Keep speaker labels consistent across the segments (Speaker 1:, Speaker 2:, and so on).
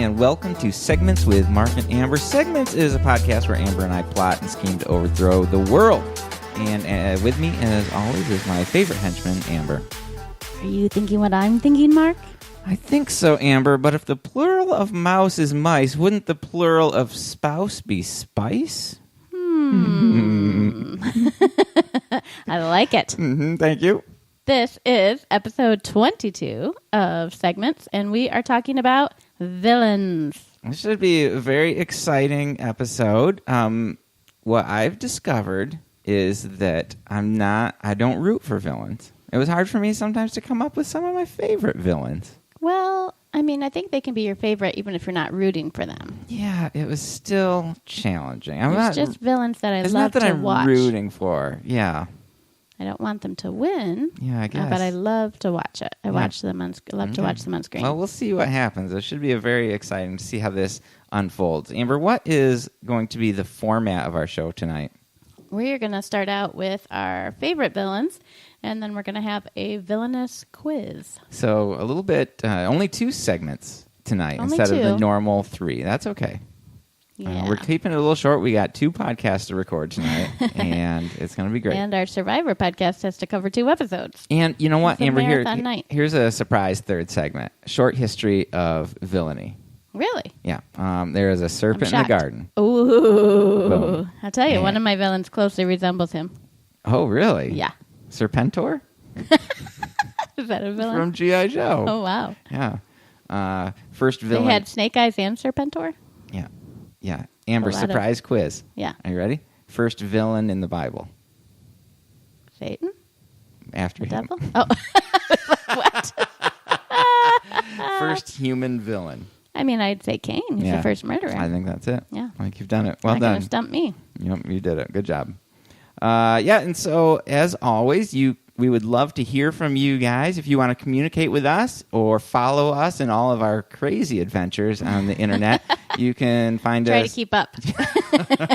Speaker 1: and welcome to Segments with Mark and Amber. Segments is a podcast where Amber and I plot and scheme to overthrow the world. And with me, as always, is my favorite henchman, Amber.
Speaker 2: Are you thinking what I'm thinking, Mark?
Speaker 1: I think so, Amber, but if the plural of mouse is mice, wouldn't the plural of spouse be spice?
Speaker 2: I like it.
Speaker 1: Thank you.
Speaker 2: This is episode 22 of Segments, and we are talking about villains.
Speaker 1: This should be a very exciting episode. What I've discovered is that I don't root for villains. It was hard for me sometimes to come up with some of my favorite villains.
Speaker 2: Well, I mean, I think they can be your favorite even if you're not rooting for them.
Speaker 1: Yeah, it was still challenging.
Speaker 2: It's just villains that I love to watch.
Speaker 1: It's not that I'm rooting for. Yeah.
Speaker 2: I don't want them to win.
Speaker 1: Yeah, I guess.
Speaker 2: But I love to watch it. I love to watch them on screen.
Speaker 1: Well, we'll see what happens. It should be very exciting to see how this unfolds. Amber, what is going to be the format of our show tonight?
Speaker 2: We're going to start out with our favorite villains, and then we're going to have a villainous quiz.
Speaker 1: So a little bit, only 2 segments tonight
Speaker 2: only
Speaker 1: instead
Speaker 2: 2.
Speaker 1: of the normal 3. That's okay.
Speaker 2: Yeah.
Speaker 1: We're keeping it a little short. We got 2 podcasts to record tonight, and it's going to be great.
Speaker 2: And our Survivor podcast has to cover 2 episodes.
Speaker 1: And you know what, Amber?
Speaker 2: Here's
Speaker 1: a surprise third segment. Short history of Villainy.
Speaker 2: Really?
Speaker 1: Yeah. There is a serpent in the garden.
Speaker 2: Ooh.
Speaker 1: Boom.
Speaker 2: I'll tell you, one of my villains closely resembles him.
Speaker 1: Oh, really?
Speaker 2: Yeah.
Speaker 1: Serpentor?
Speaker 2: Is that a villain?
Speaker 1: From G.I. Joe.
Speaker 2: Oh, wow.
Speaker 1: Yeah. First villain.
Speaker 2: They had Snake Eyes and Serpentor?
Speaker 1: Yeah. Yeah. Amber, surprise quiz.
Speaker 2: Yeah.
Speaker 1: Are you ready? First villain in the Bible.
Speaker 2: Satan?
Speaker 1: After
Speaker 2: the
Speaker 1: him.
Speaker 2: devil? Oh. What?
Speaker 1: First human villain.
Speaker 2: I mean, I'd say Cain. He's the first murderer.
Speaker 1: I think that's it.
Speaker 2: Yeah.
Speaker 1: I think you've done it. Well
Speaker 2: Not
Speaker 1: done.
Speaker 2: gonna stump me.
Speaker 1: Yep, you did it. Good job. And so, as always, we would love to hear from you guys. If you want to communicate with us or follow us in all of our crazy adventures on the internet, you can find us.
Speaker 2: Try to keep up.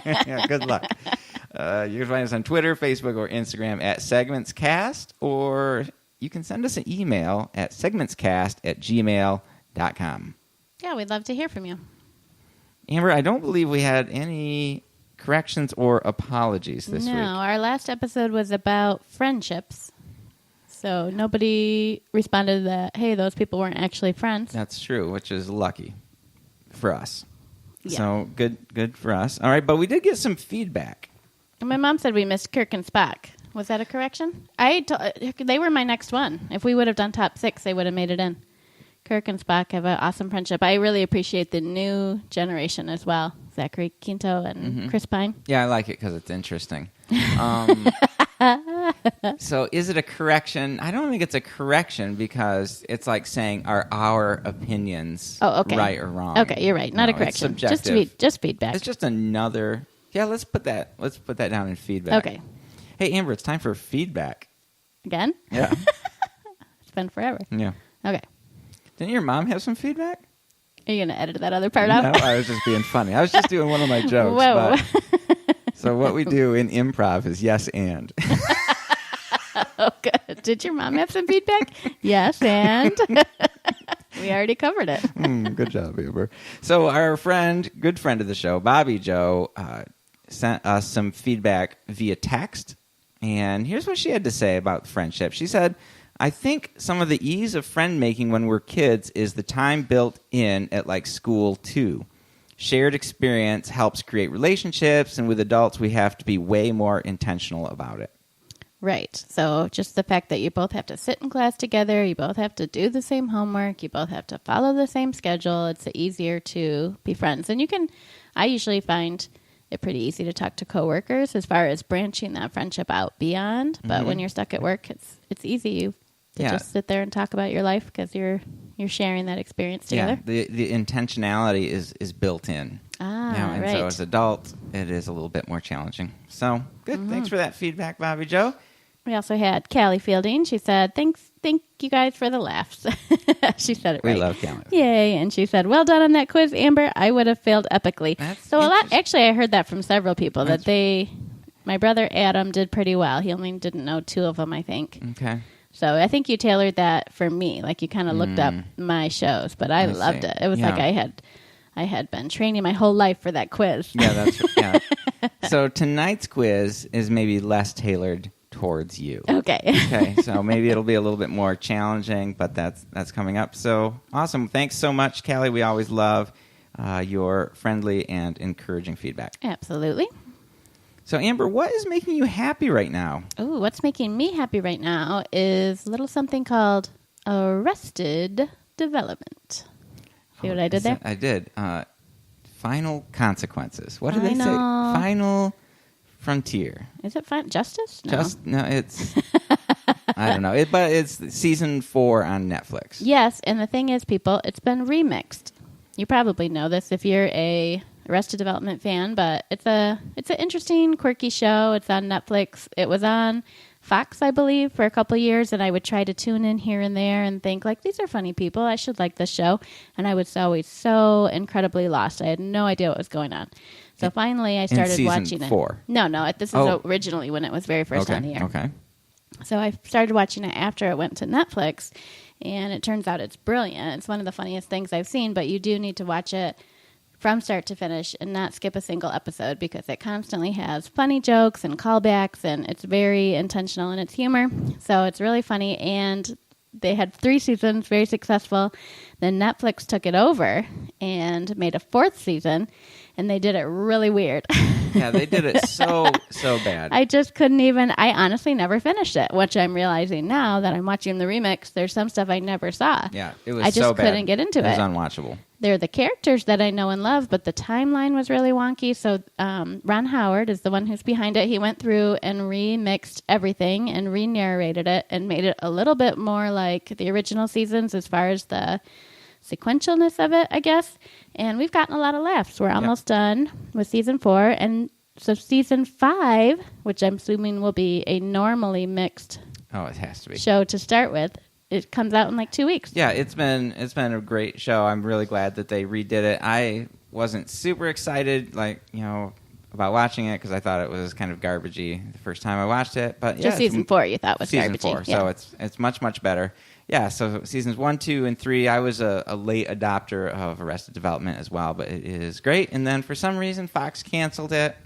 Speaker 1: Yeah, good luck. You can find us on Twitter, Facebook, or Instagram at SegmentsCast, or you can send us an email at segmentscast@gmail.com.
Speaker 2: Yeah, we'd love to hear from you.
Speaker 1: Amber, I don't believe we had any corrections or apologies this week.
Speaker 2: No, our last episode was about friendships. So nobody responded that, hey, those people weren't actually friends.
Speaker 1: That's true, which is lucky for us.
Speaker 2: Yeah.
Speaker 1: So good for us. All right, but we did get some feedback.
Speaker 2: And my mom said we missed Kirk and Spock. Was that a correction? They were my next one. If we would have done top 6, they would have made it in. Kirk and Spock have an awesome friendship. I really appreciate the new generation as well. Zachary Quinto and Chris Pine.
Speaker 1: Yeah, I like it because it's interesting. So is it a correction? I don't think it's a correction because it's like saying, are our opinions right or wrong?
Speaker 2: Okay, you're right. Not a correction.
Speaker 1: It's subjective.
Speaker 2: Just feedback.
Speaker 1: It's just another... Yeah, let's put that down in feedback.
Speaker 2: Okay.
Speaker 1: Hey, Amber, it's time for feedback.
Speaker 2: Again?
Speaker 1: Yeah.
Speaker 2: It's been forever.
Speaker 1: Yeah.
Speaker 2: Okay.
Speaker 1: Didn't your mom have some feedback?
Speaker 2: Are you going to edit that other part out?
Speaker 1: No, I was just being funny. I was just doing one of my jokes.
Speaker 2: Whoa.
Speaker 1: So what we do in improv is yes and.
Speaker 2: Oh, good. Did your mom have some feedback? Yes, and we already covered it.
Speaker 1: Good job, Amber. So our good friend of the show, Bobby Joe, sent us some feedback via text. And here's what she had to say about friendship. She said, I think some of the ease of friend making when we're kids is the time built in at like school too. Shared experience helps create relationships, and with adults we have to be way more intentional about it.
Speaker 2: Right. So just the fact that you both have to sit in class together, you both have to do the same homework, you both have to follow the same schedule, it's easier to be friends. And I usually find it pretty easy to talk to coworkers as far as branching that friendship out beyond. But when you're stuck at work, it's easy to just sit there and talk about your life because you're sharing that experience together.
Speaker 1: Yeah, the intentionality is built in. And
Speaker 2: right.
Speaker 1: so as adults, it is a little bit more challenging. So good. Thanks for that feedback, Bobby Joe.
Speaker 2: We also had Callie Fielding. She said, thank you guys for the laughs. She said it right.
Speaker 1: We love Callie.
Speaker 2: Yay. And she said, well done on that quiz, Amber. I would have failed epically. Actually, I heard that from several people my brother Adam did pretty well. He only didn't know 2 of them, I think.
Speaker 1: Okay.
Speaker 2: So I think you tailored that for me. Like you kind of looked up my shows, but I loved it. It was like I had been training my whole life for that quiz.
Speaker 1: Yeah, So tonight's quiz is maybe less tailored towards you.
Speaker 2: Okay,
Speaker 1: so maybe it'll be a little bit more challenging, but that's coming up. So awesome. Thanks so much, Callie. We always love your friendly and encouraging feedback.
Speaker 2: Absolutely.
Speaker 1: So, Amber, what is making you happy right now?
Speaker 2: Oh, what's making me happy right now is a little something called Arrested Development. See what I did there?
Speaker 1: I did. Final Consequences. What did they say? Final Frontier.
Speaker 2: Is it Justice? No.
Speaker 1: No, it's... I don't know. But it's season 4 on Netflix.
Speaker 2: Yes, and the thing is, people, it's been remixed. You probably know this if you're a Arrested Development fan, but it's an interesting, quirky show. It's on Netflix. It was on Fox, I believe, for a couple of years, and I would try to tune in here and there and think, like, these are funny people. I should like this show. And I was always so incredibly lost. I had no idea what was going on. So finally, I started watching it. 4? No. This is originally when it was very first on the air.
Speaker 1: Okay.
Speaker 2: So I started watching it after it went to Netflix, and it turns out it's brilliant. It's one of the funniest things I've seen, but you do need to watch it from start to finish and not skip a single episode because it constantly has funny jokes and callbacks, and it's very intentional in its humor. So it's really funny, and they had 3 seasons, very successful. Then Netflix took it over and made a 4th season, and they did it really weird.
Speaker 1: Yeah, they did it so bad.
Speaker 2: I just couldn't even, I honestly never finished it, which I'm realizing now that I'm watching the remix. There's some stuff I never saw.
Speaker 1: Yeah, it was
Speaker 2: I just
Speaker 1: so bad.
Speaker 2: couldn't get into it.
Speaker 1: It was unwatchable.
Speaker 2: They're the characters that I know and love, but the timeline was really wonky. So Ron Howard is the one who's behind it. He went through and remixed everything and re-narrated it and made it a little bit more like the original seasons as far as the sequentialness of it, I guess. And we've gotten a lot of laughs. We're almost done with season 4. And so season 5, which I'm assuming will be a normally mixed
Speaker 1: it has to be
Speaker 2: show to start with, it comes out in like 2 weeks.
Speaker 1: Yeah, it's been a great show. I'm really glad that they redid it. I wasn't super excited, about watching it because I thought it was kind of garbagey the first time I watched it. But
Speaker 2: just season 4 you thought was
Speaker 1: season
Speaker 2: garbagey.
Speaker 1: 4, so it's much better. Yeah, so seasons 1, 2, and 3, I was a late adopter of Arrested Development as well, but it is great. And then for some reason, Fox canceled it.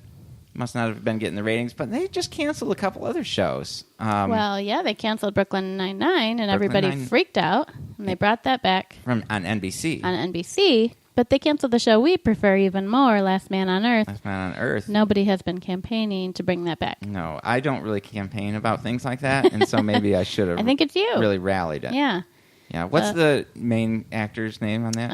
Speaker 1: Must not have been getting the ratings, but they just canceled a couple other shows.
Speaker 2: They canceled Brooklyn Nine-Nine, and everybody freaked out, and they brought that back.
Speaker 1: On NBC.
Speaker 2: On NBC, but they canceled the show we prefer even more, Last Man on Earth.
Speaker 1: Last Man on Earth.
Speaker 2: Nobody has been campaigning to bring that back.
Speaker 1: No, I don't really campaign about things like that, and so maybe I should have
Speaker 2: I think it's you.
Speaker 1: Really rallied it.
Speaker 2: Yeah.
Speaker 1: Yeah, what's the main actor's name on that?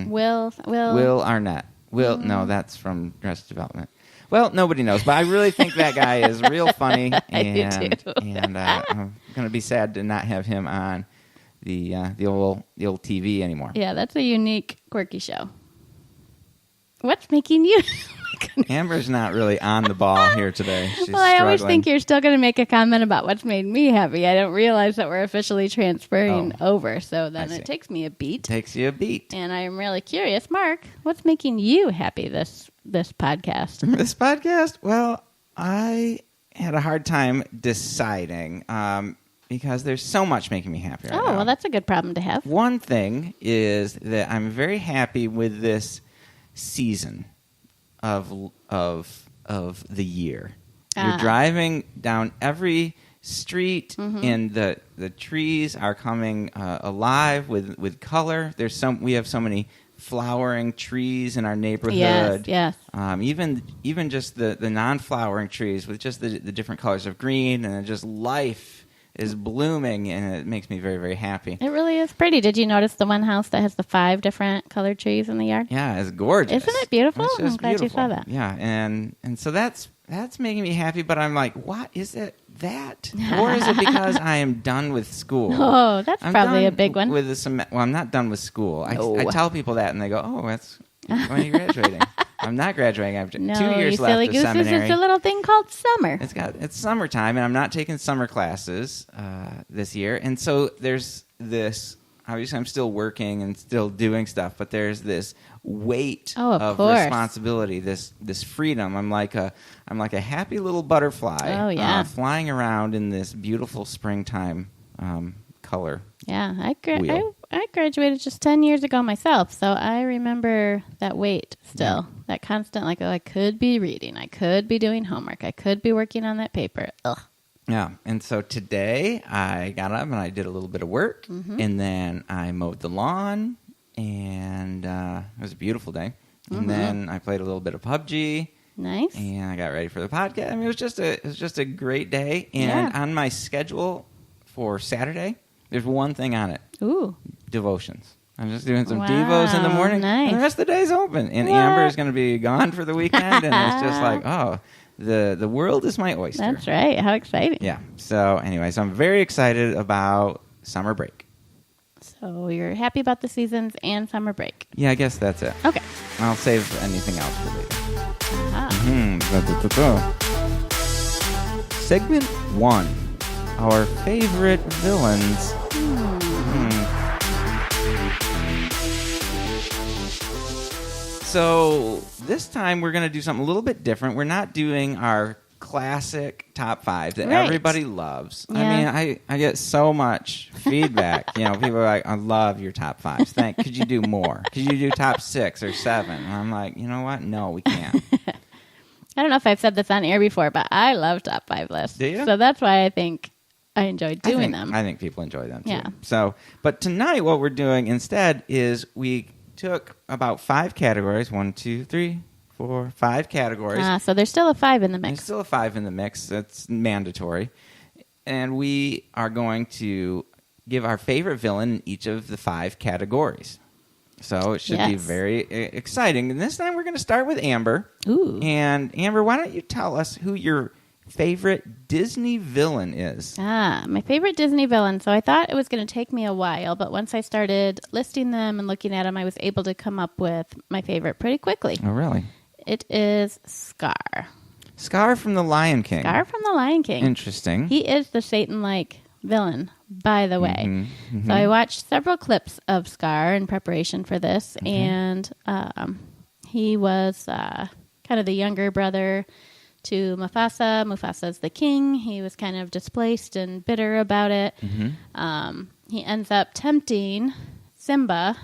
Speaker 1: Will Arnett. No, that's from Arrested Development. Well, nobody knows, but I really think that guy is real funny, and I'm going to be sad to not have him on the old TV anymore.
Speaker 2: Yeah, that's a unique, quirky show. What's making you?
Speaker 1: Amber's not really on the ball here today. She's
Speaker 2: I always think you're still going to make a comment about what's made me happy. I don't realize that we're officially transferring over, so then it takes me a beat.
Speaker 1: Takes you a beat.
Speaker 2: And I'm really curious, Mark, what's making you happy this podcast?
Speaker 1: This podcast? Well, I had a hard time deciding because there's so much making me happy right now.
Speaker 2: Well, that's a good problem to have.
Speaker 1: One thing is that I'm very happy with this season of the year. You're driving down every street, and the trees are coming alive with color. We have so many flowering trees in our neighborhood.
Speaker 2: Yes.
Speaker 1: Even just the non-flowering trees with just the different colors of green, and just life is blooming, and it makes me very, very happy.
Speaker 2: It really is pretty. Did you notice the one house that has the 5 different colored trees in the yard?
Speaker 1: Yeah, it's gorgeous.
Speaker 2: Isn't it beautiful?
Speaker 1: It's just
Speaker 2: I'm glad
Speaker 1: beautiful.
Speaker 2: you saw that.
Speaker 1: Yeah, and so that's making me happy, but I'm like, what is it that? Or is it because I am done with school?
Speaker 2: Oh, that's probably a big one.
Speaker 1: I'm not done with school. I tell people that, and they go, oh, that's when are you graduating? I'm not graduating. I have 2 years left of seminary.
Speaker 2: It's a little thing called summer.
Speaker 1: It's summertime, and I'm not taking summer classes this year. And so there's this obviously I'm still working and still doing stuff, but there's this weight
Speaker 2: of
Speaker 1: responsibility, this freedom. I'm like a happy little butterfly.
Speaker 2: Oh, yeah.
Speaker 1: Flying around in this beautiful springtime color.
Speaker 2: Yeah,
Speaker 1: wheel.
Speaker 2: I graduated just 10 years ago myself, so I remember that weight still.
Speaker 1: Yeah.
Speaker 2: That constant, like, oh, I could be reading, I could be doing homework, I could be working on that paper. Ugh.
Speaker 1: Yeah, and so today I got up and I did a little bit of work, and then I mowed the lawn, and it was a beautiful day. And then I played a little bit of PUBG.
Speaker 2: Nice.
Speaker 1: And I got ready for the podcast. I mean, it was just a great day. And on my schedule for Saturday, there's one thing on it.
Speaker 2: Ooh.
Speaker 1: Devotions. I'm just doing some devos in the morning.
Speaker 2: Nice.
Speaker 1: And the rest of the day's open. And Amber is going to be gone for the weekend. And it's just like, oh, the world is my oyster.
Speaker 2: That's right. How exciting.
Speaker 1: Yeah. So anyway, I'm very excited about summer break.
Speaker 2: So you're happy about the seasons and summer break.
Speaker 1: Yeah, I guess that's it.
Speaker 2: Okay.
Speaker 1: I'll save anything else for later.
Speaker 2: Ah.
Speaker 1: Segment 1. Our favorite villains. So this time we're going to do something a little bit different. We're not doing our classic top 5 that everybody loves.
Speaker 2: Yeah.
Speaker 1: I mean, I get so much feedback. People are like, I love your top 5s. Could you do more? Could you do top 6 or 7? And I'm like, you know what? No, we can't.
Speaker 2: I don't know if I've said this on air before, but I love top 5 lists.
Speaker 1: Do you?
Speaker 2: So that's why I think I enjoy doing them.
Speaker 1: I think people enjoy them too.
Speaker 2: Yeah.
Speaker 1: So, but tonight what we're doing instead is we took about 5 categories. 1, 2, 3, 4, 5 categories.
Speaker 2: So there's still a 5 in the mix.
Speaker 1: There's still a 5 in the mix. That's mandatory. And we are going to give our favorite villain in each of the 5 categories. So it should be very exciting. And this time we're going to start with Amber.
Speaker 2: Ooh.
Speaker 1: And Amber, why don't you tell us who your favorite Disney villain is?
Speaker 2: My favorite Disney villain. So I thought it was going to take me a while, but once I started listing them and looking at them, I was able to come up with my favorite pretty quickly.
Speaker 1: Oh, really?
Speaker 2: It is Scar.
Speaker 1: Scar from The Lion King.
Speaker 2: Scar from The Lion King.
Speaker 1: Interesting.
Speaker 2: He is the Satan-like villain, by the way. So I watched several clips of Scar in preparation for this, and he was kind of the younger brother to Mufasa. Mufasa's the king. He was kind of displaced and bitter about it. He ends up tempting Simba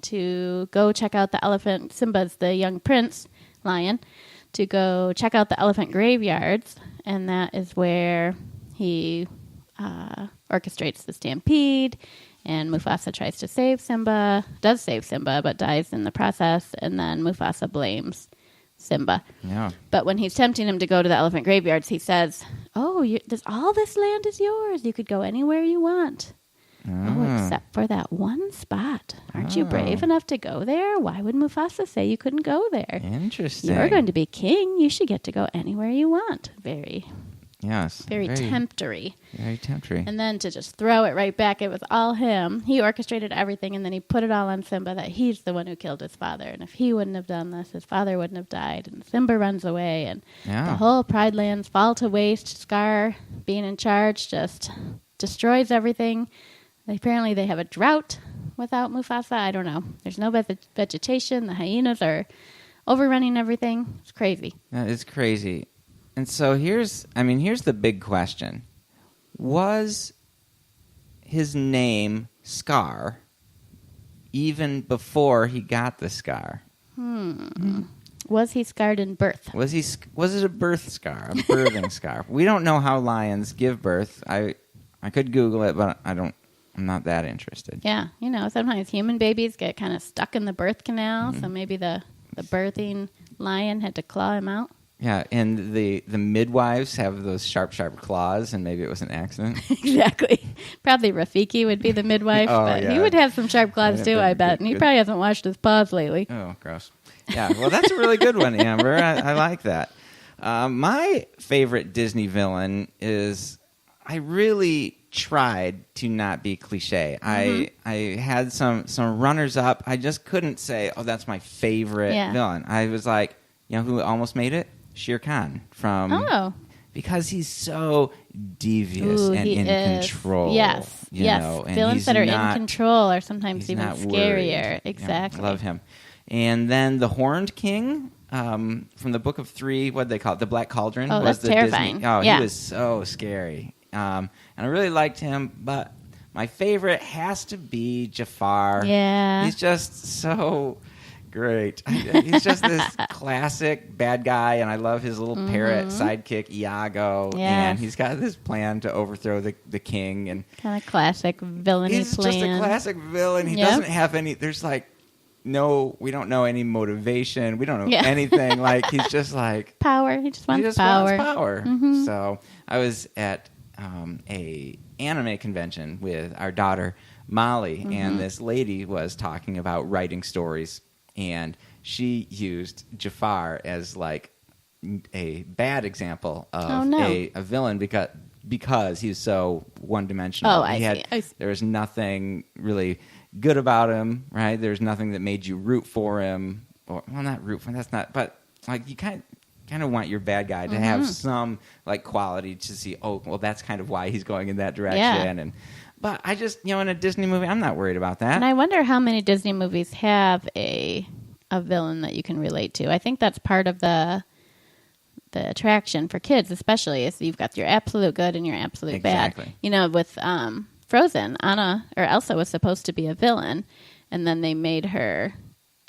Speaker 2: to go check out the elephant. Simba's the young prince lion, to go check out the elephant graveyards, and that is where he orchestrates the stampede, and Mufasa tries to save Simba, does save Simba, but dies in the process, and then Mufasa blames Simba.
Speaker 1: Yeah.
Speaker 2: But when he's tempting him to go to the elephant graveyards, he says, all this land is yours. You could go anywhere you want. Oh, except for that one spot. Aren't you brave enough to go there? Why would Mufasa say you couldn't go there?
Speaker 1: Interesting.
Speaker 2: You're going to be king. You should get to go anywhere you want. Very temptory.
Speaker 1: Very temptory.
Speaker 2: And then to just throw it right back, it was all him. He orchestrated everything, and then he put it all on Simba that he's the one who killed his father. And if he wouldn't have done this, his father wouldn't have died. And Simba runs away, and the whole Pride Lands fall to waste. Scar, being in charge, just destroys everything. Apparently they have a drought without Mufasa. I don't know. There's no vegetation. The hyenas are overrunning everything. It's crazy.
Speaker 1: That is crazy. And so here's the big question. Was his name Scar even before he got the scar?
Speaker 2: Was he scarred in birth?
Speaker 1: Was it a birth scar, a birthing scar? We don't know how lions give birth. I could Google it, but I'm not that interested.
Speaker 2: Yeah, sometimes human babies get kind of stuck in the birth canal, so maybe the birthing lion had to claw him out.
Speaker 1: Yeah, and the midwives have those sharp claws, and maybe it was an accident.
Speaker 2: Exactly. Probably Rafiki would be the midwife, but he would have some sharp claws too, I bet. And he probably hasn't washed his paws lately.
Speaker 1: Oh, gross. Yeah, well, that's a really good one, Amber. I like that. My favorite Disney villain is, I really tried to not be cliche. I had some runners up. I just couldn't say, oh, that's my favorite villain. I was like, who almost made it? Shere Khan from because he's so devious and in control.
Speaker 2: Yes, yes.
Speaker 1: And
Speaker 2: villains that are in control are sometimes even scarier.
Speaker 1: Worried.
Speaker 2: Exactly.
Speaker 1: Love him. And then the Horned King from the Book of Three, what did they call it? The Black Cauldron.
Speaker 2: Oh,
Speaker 1: was
Speaker 2: that's terrifying.
Speaker 1: Disney. He was so scary. And I really liked him, but my favorite has to be Jafar.
Speaker 2: Yeah.
Speaker 1: He's just so great. He's just this classic bad guy, and I love his little parrot sidekick, Iago.
Speaker 2: Yes.
Speaker 1: And he's got this plan to overthrow the king. And
Speaker 2: kind of classic villainy
Speaker 1: he's
Speaker 2: plan.
Speaker 1: just a classic villain. He doesn't have any... There's like... No, we don't know any motivation. We don't know anything. Like, he's just like...
Speaker 2: Power. He just wants
Speaker 1: power. So I was at a anime convention with our daughter, Molly, and this lady was talking about writing stories, and she used Jafar as like a bad example of a villain because he was so one-dimensional.
Speaker 2: Oh, I see.
Speaker 1: There was nothing really good about him, right? There's nothing that made you root for him, or not root for him. That's not, but like you kind of want your bad guy to have some like quality to see. Oh, well, that's kind of why he's going in that direction. But I just, in a Disney movie, I'm not worried about that.
Speaker 2: And I wonder how many Disney movies have a villain that you can relate to. I think that's part of the attraction for kids, especially, is you've got your absolute good and your absolute bad. With Frozen, Anna or Elsa was supposed to be a villain, and then they made her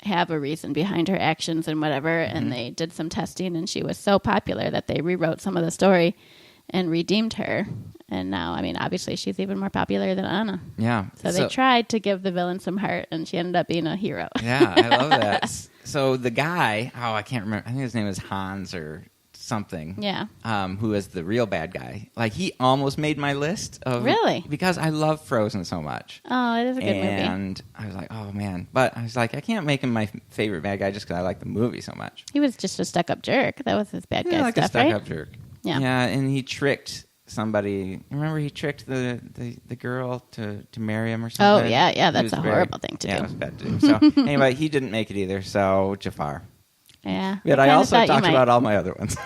Speaker 2: have a reason behind her actions and whatever, and they did some testing, and she was so popular that they rewrote some of the story and redeemed her. And now, I mean, obviously she's even more popular than Anna.
Speaker 1: Yeah.
Speaker 2: So they tried to give the villain some heart, and she ended up being a hero.
Speaker 1: Yeah, I love that. So the guy, I can't remember. I think his name is Hans or something.
Speaker 2: Yeah.
Speaker 1: Who is the real bad guy. Like, he almost made my list of...
Speaker 2: Really?
Speaker 1: Because I love Frozen so much.
Speaker 2: Oh, it is a good movie.
Speaker 1: And I was like, oh, man. But I was like, I can't make him my favorite bad guy just because I like the movie so much.
Speaker 2: He was just a stuck-up jerk. That was his bad guy
Speaker 1: like
Speaker 2: stuff,
Speaker 1: a stuck-up jerk.
Speaker 2: Yeah.
Speaker 1: Yeah, and he tricked somebody. Remember, he tricked the girl to marry him or something?
Speaker 2: Oh, yeah. That's a horrible thing to do.
Speaker 1: Yeah, it was bad to do. So, anyway, he didn't make it either, so Jafar.
Speaker 2: Yeah.
Speaker 1: But I also talked about all my other ones.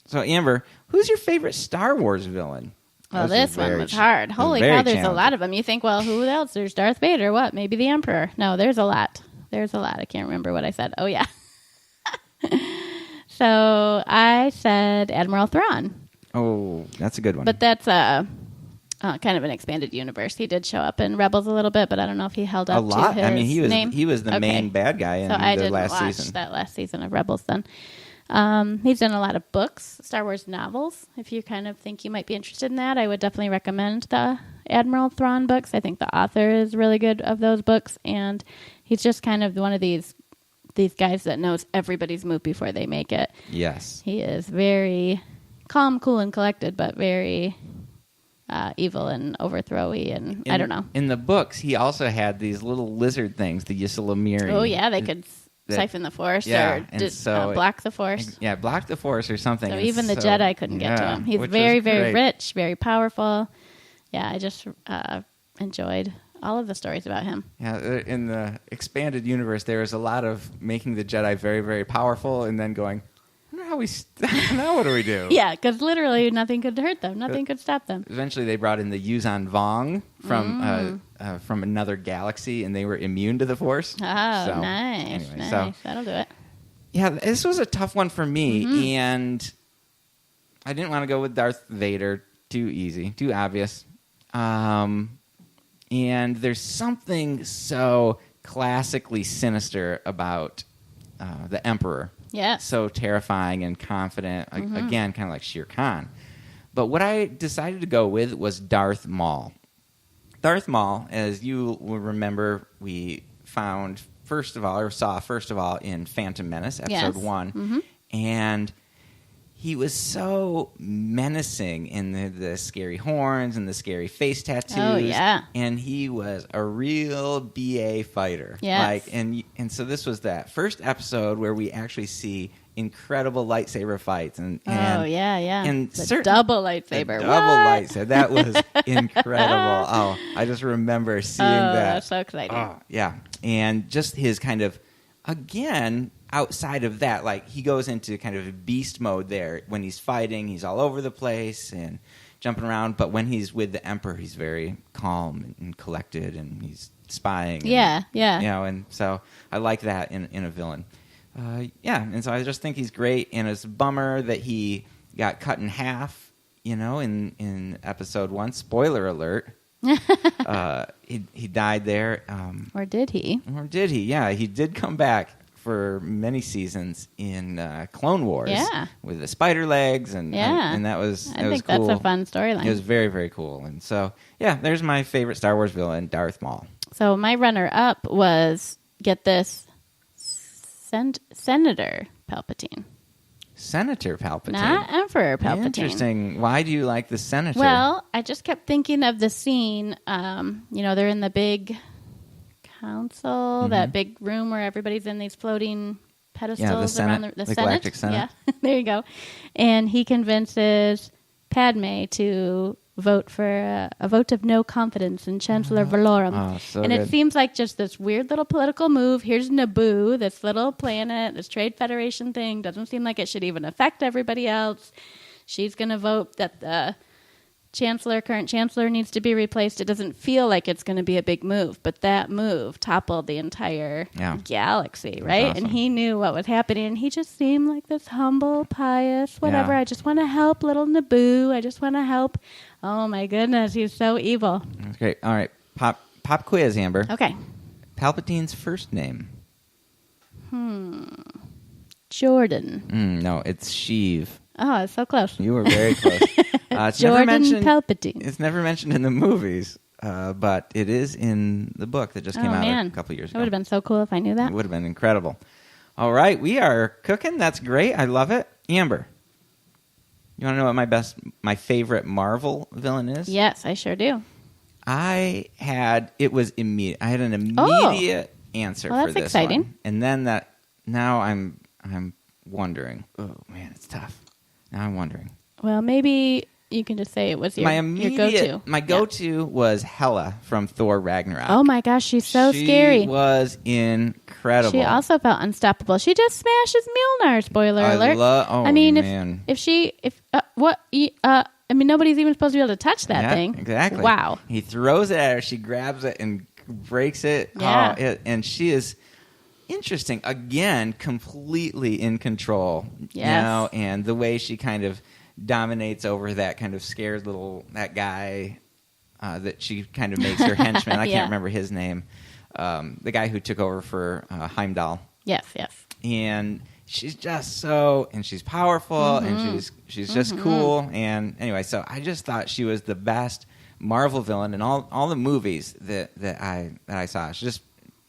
Speaker 1: So, Amber, who's your favorite Star Wars villain?
Speaker 2: Well, this one was hard. Holy cow, there's a lot of them. You think, well, who else? There's Darth Vader. What? Maybe the Emperor. No, there's a lot. I can't remember what I said. Oh, yeah. So I said Admiral Thrawn.
Speaker 1: Oh, that's a good one.
Speaker 2: But that's kind of an expanded universe. He did show up in Rebels a little bit, but I don't know if he held up to his name.
Speaker 1: He was the main bad guy in the last season.
Speaker 2: That last season of Rebels then. He's done a lot of books, Star Wars novels. If you kind of think you might be interested in that, I would definitely recommend the Admiral Thrawn books. I think the author is really good of those books, and he's just kind of one of these guys that knows everybody's move before they make it.
Speaker 1: Yes.
Speaker 2: He is very calm, cool, and collected, but very evil and overthrowy, and I don't know.
Speaker 1: In the books, he also had these little lizard things, the Ysalamiri.
Speaker 2: Oh, yeah, they could siphon the Force or block the Force.
Speaker 1: Yeah, block the Force or something.
Speaker 2: So even the Jedi couldn't get to him. He's very, very rich, very powerful. Yeah, I just enjoyed all of the stories about him.
Speaker 1: Yeah, in the expanded universe, there is a lot of making the Jedi very, very powerful and then going, I wonder how now what do we do?
Speaker 2: Yeah, because literally nothing could hurt them. Nothing could stop them.
Speaker 1: Eventually they brought in the Yuzan Vong from another galaxy, and they were immune to the Force.
Speaker 2: Oh, nice.
Speaker 1: Anyway,
Speaker 2: nice. That'll do it.
Speaker 1: Yeah, this was a tough one for me, and I didn't want to go with Darth Vader. Too easy, too obvious. And there's something so classically sinister about the Emperor.
Speaker 2: Yeah.
Speaker 1: So terrifying and confident. Again, kind of like Shere Khan. But what I decided to go with was Darth Maul. Darth Maul, as you will remember, we saw first of all in Phantom Menace, episode 1. And he was so menacing in the scary horns and the scary face tattoos.
Speaker 2: Oh, yeah.
Speaker 1: And he was a real BA fighter.
Speaker 2: Yes.
Speaker 1: And so this was that first episode where we actually see incredible lightsaber fights. And
Speaker 2: the double lightsaber.
Speaker 1: Lightsaber. That was incredible. Oh, I just remember seeing that.
Speaker 2: That's so exciting.
Speaker 1: Oh, yeah. And just his kind of again, outside of that, like he goes into kind of a beast mode there. When he's fighting, he's all over the place and jumping around. But when he's with the Emperor, he's very calm and collected, and he's spying.
Speaker 2: Yeah.
Speaker 1: And so I like that in a villain. And so I just think he's great, and it's a bummer that he got cut in half, in episode 1. Spoiler alert. He died there.
Speaker 2: Or did he?
Speaker 1: Yeah, he did come back for many seasons in Clone Wars.
Speaker 2: Yeah.
Speaker 1: With the spider legs, and that was
Speaker 2: I think
Speaker 1: cool.
Speaker 2: that's a fun storyline.
Speaker 1: It was very, very cool. And so, there's my favorite Star Wars villain, Darth Maul.
Speaker 2: So my runner-up was, get this, Senator Palpatine.
Speaker 1: Senator Palpatine.
Speaker 2: Not Emperor Palpatine.
Speaker 1: Interesting. Why do you like the Senator?
Speaker 2: Well, I just kept thinking of the scene. They're in the big council, that big room where everybody's in these floating pedestals around the Senate.
Speaker 1: Galactic Senate.
Speaker 2: Yeah, there you go. And he convinces Padme to vote for a vote of no confidence in Chancellor Valorum.
Speaker 1: Oh, so
Speaker 2: and
Speaker 1: good.
Speaker 2: it seems like just this weird little political move. Here's Naboo, this little planet, this Trade Federation thing. Doesn't seem like it should even affect everybody else. She's going to vote that the current chancellor needs to be replaced. It doesn't feel like it's going to be a big move, but that move toppled the entire galaxy, right?
Speaker 1: Awesome.
Speaker 2: And he knew what was happening, and he just seemed like this humble, pious, whatever.
Speaker 1: Yeah.
Speaker 2: I just want to help little Naboo. I just want to help. Oh, my goodness. He's so evil.
Speaker 1: That's great. All right. Pop quiz, Amber.
Speaker 2: Okay.
Speaker 1: Palpatine's first name.
Speaker 2: Jordan.
Speaker 1: No, it's Sheev.
Speaker 2: Oh, it's so close.
Speaker 1: You were very close. It's
Speaker 2: Jordan
Speaker 1: never mentioned,
Speaker 2: Palpatine.
Speaker 1: It's never mentioned in the movies, but it is in the book that just came out a couple years
Speaker 2: It
Speaker 1: ago.
Speaker 2: would have been so cool if I knew that.
Speaker 1: It would have been incredible. All right, we are cooking. That's great. I love it. Amber, you want to know what my favorite Marvel villain is?
Speaker 2: Yes, I sure do.
Speaker 1: It was immediate. I had an immediate answer
Speaker 2: Well,
Speaker 1: for
Speaker 2: that's
Speaker 1: this
Speaker 2: exciting.
Speaker 1: one. And then now I'm wondering. Oh man, it's tough. Now I'm wondering.
Speaker 2: Well, maybe you can just say it was your go-to.
Speaker 1: My go-to was Hela from Thor Ragnarok.
Speaker 2: Oh my gosh, she's so scary.
Speaker 1: She was incredible.
Speaker 2: She also felt unstoppable. She just smashes Mjolnir. Spoiler alert.
Speaker 1: Man.
Speaker 2: Nobody's even supposed to be able to touch that thing.
Speaker 1: Exactly.
Speaker 2: Wow.
Speaker 1: He throws it at her. She grabs it and breaks it.
Speaker 2: Yeah.
Speaker 1: And she is interesting. Again, completely in control.
Speaker 2: Yes.
Speaker 1: And the way she kind of dominates over that kind of scared that guy that she kind of makes her henchman. I can't remember his name. The guy who took over for Heimdall.
Speaker 2: Yes.
Speaker 1: And she's just and she's powerful, and she's just cool. And anyway, so I just thought she was the best Marvel villain in all the movies that I saw. She just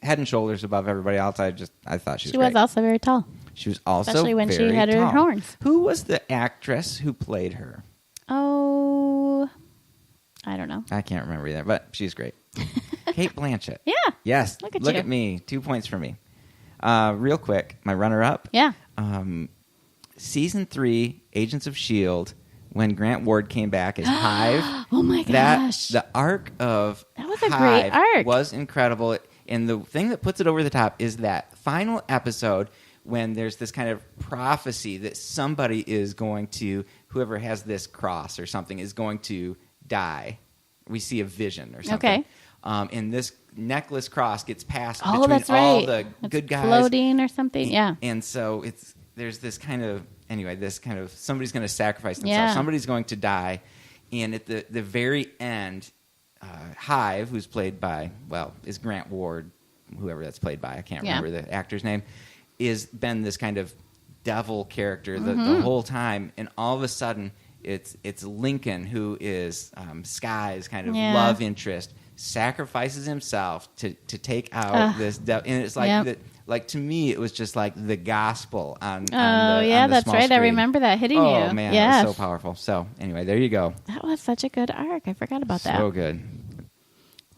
Speaker 1: head and shoulders above everybody else. I thought she was great.
Speaker 2: was also very tall.
Speaker 1: She was also
Speaker 2: especially when
Speaker 1: very
Speaker 2: she had her
Speaker 1: tall.
Speaker 2: horns.
Speaker 1: Who was the actress who played her?
Speaker 2: Oh, I don't know.
Speaker 1: I can't remember either, but she's great. Kate Blanchett.
Speaker 2: Yeah.
Speaker 1: Yes.
Speaker 2: Look at
Speaker 1: Look
Speaker 2: you.
Speaker 1: at me. 2 points for me. Real quick, my runner-up.
Speaker 2: Yeah.
Speaker 1: Season 3, Agents of S.H.I.E.L.D., when Grant Ward came back as Hive.
Speaker 2: Oh my gosh.
Speaker 1: The arc of
Speaker 2: That was a
Speaker 1: Hive
Speaker 2: great arc.
Speaker 1: was incredible. And the thing that puts it over the top is that final episode when there's this kind of prophecy that somebody is going to, whoever has this cross or something, is going to die. We see a vision or something.
Speaker 2: Okay.
Speaker 1: And this necklace cross gets passed
Speaker 2: Oh,
Speaker 1: between
Speaker 2: that's right.
Speaker 1: all the
Speaker 2: It's
Speaker 1: good guys.
Speaker 2: floating or something. Yeah.
Speaker 1: And so there's this kind of somebody's going to sacrifice themselves.
Speaker 2: Yeah.
Speaker 1: Somebody's going to die. And at the very end, Hive, who's played by, is Grant Ward, whoever that's played by, I can't remember the actor's name, is been this kind of devil character the whole time. And all of a sudden, it's Lincoln, who is Sky's kind of love interest, sacrifices himself to take out this devil. And it's like like to me, it was just like the gospel on the
Speaker 2: that's
Speaker 1: small
Speaker 2: right.
Speaker 1: screen.
Speaker 2: I remember that hitting you.
Speaker 1: Oh man,
Speaker 2: yes.
Speaker 1: it was so powerful. So anyway, there you go.
Speaker 2: That was such a good arc. I forgot about that.
Speaker 1: So good.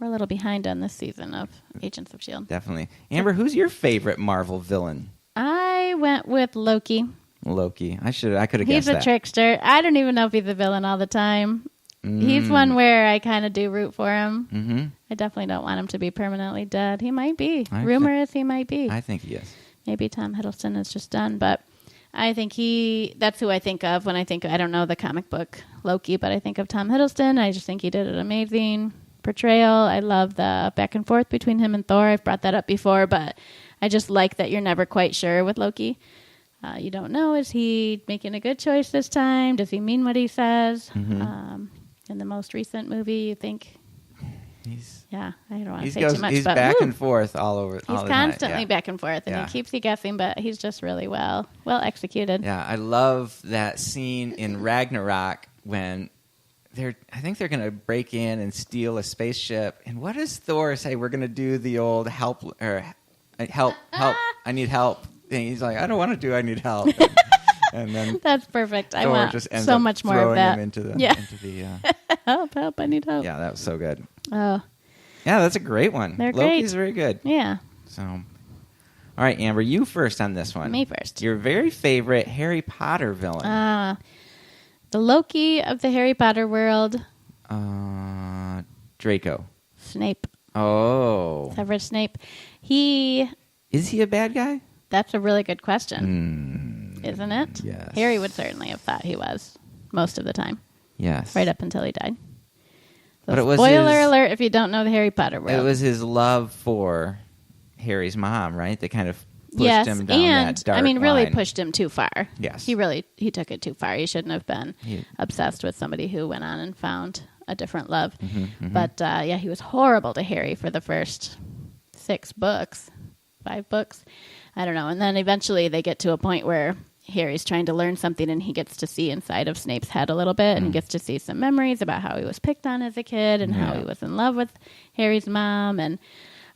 Speaker 2: We're a little behind on this season of Agents of S.H.I.E.L.D.
Speaker 1: Definitely. Amber, who's your favorite Marvel villain?
Speaker 2: I went with Loki.
Speaker 1: Loki. I could have guessed
Speaker 2: He's a
Speaker 1: that.
Speaker 2: trickster. I don't even know if he's a villain all the time. He's one where I kind of do root for him.
Speaker 1: Mm-hmm.
Speaker 2: I definitely don't want him to be permanently dead. He might be. Rumor is he might be.
Speaker 1: I think he is.
Speaker 2: Maybe Tom Hiddleston is just done, but I think that's who I think of when I don't know the comic book Loki, but I think of Tom Hiddleston. I just think he did an amazing portrayal. I love the back and forth between him and Thor. I've brought that up before, but I just like that you're never quite sure with Loki. You don't know, is he making a good choice this time? Does he mean what he says? In the most recent movie, you think... I don't want to say too much.
Speaker 1: He's
Speaker 2: but
Speaker 1: back and forth all over.
Speaker 2: He's constantly back and forth, and he keeps you guessing, but he's just really well executed.
Speaker 1: Yeah, I love that scene in Ragnarok when I think they're going to break in and steal a spaceship. And what does Thor say? We're going to do the old help. I need help. And he's like, I don't want to do. I need help. And then
Speaker 2: that's perfect.
Speaker 1: Thor
Speaker 2: I want
Speaker 1: just ends
Speaker 2: so
Speaker 1: up
Speaker 2: much more of that.
Speaker 1: Him into the
Speaker 2: help! I need help.
Speaker 1: Yeah, that was so good.
Speaker 2: Oh,
Speaker 1: yeah, that's a great one.
Speaker 2: They're
Speaker 1: Loki's
Speaker 2: great.
Speaker 1: very good.
Speaker 2: Yeah.
Speaker 1: So, all right, Amber, you first on this one.
Speaker 2: Me first.
Speaker 1: Your very favorite Harry Potter villain.
Speaker 2: The Loki of the Harry Potter world.
Speaker 1: Draco.
Speaker 2: Snape.
Speaker 1: Oh.
Speaker 2: Severus Snape. Is
Speaker 1: he a bad guy?
Speaker 2: That's a really good question. Isn't it?
Speaker 1: Yes.
Speaker 2: Harry would certainly have thought he was most of the time.
Speaker 1: Yes.
Speaker 2: Right up until he died. So
Speaker 1: but it was
Speaker 2: spoiler alert if you don't know the Harry Potter world.
Speaker 1: It was his love for Harry's mom, right? That kind of pushed him down that dark
Speaker 2: really
Speaker 1: line.
Speaker 2: Pushed him too far.
Speaker 1: Yes.
Speaker 2: He took it too far. He shouldn't have been obsessed with somebody who went on and found a different love. But he was horrible to Harry for the first 5 books. I don't know. And then eventually they get to a point where Harry's trying to learn something and he gets to see inside of Snape's head a little bit and he gets to see some memories about how he was picked on as a kid and how he was in love with Harry's mom and